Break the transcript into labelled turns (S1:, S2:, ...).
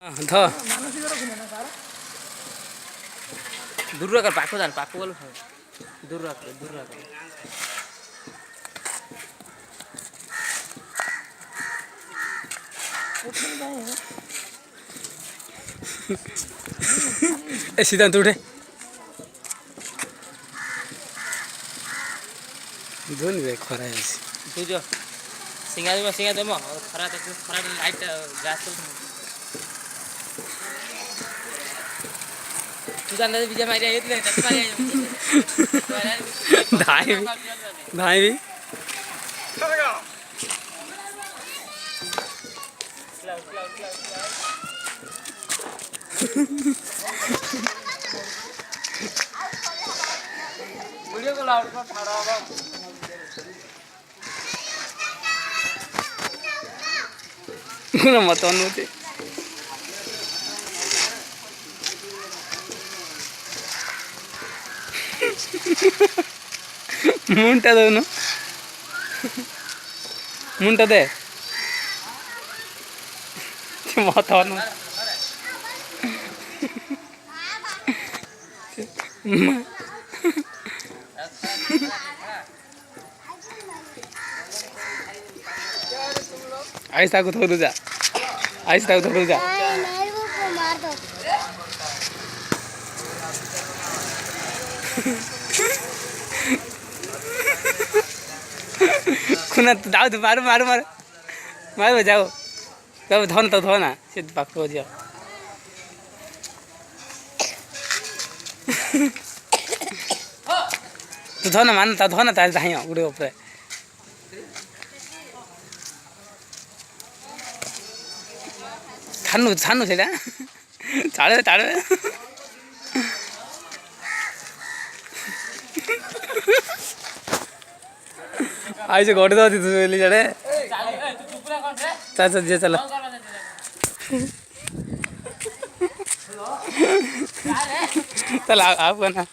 S1: ध दूर कर पाको जान पाको बोल दूर रख ए सीधा तू उठे दोन वे खरा है तू जो सिंगा दे म खरा लाइट गैस तू जान दे विजय मारिया येत नाही धाई भी वीडियो को लाउड पर खड़ा होगा मत अनुमति मुंटा दे मत आइस ताको थोड़ू जा आइस ताको थोड़ू जा खुना जाओ तो मारो जाओ तब धोना सिद्ध पाक हो जाओ तो धोना ताल धाइयो उड़े ऊपर छानु सेटा चाड़े आई से घोड़े दो तू चढ़े चल जे चलो चल आप ना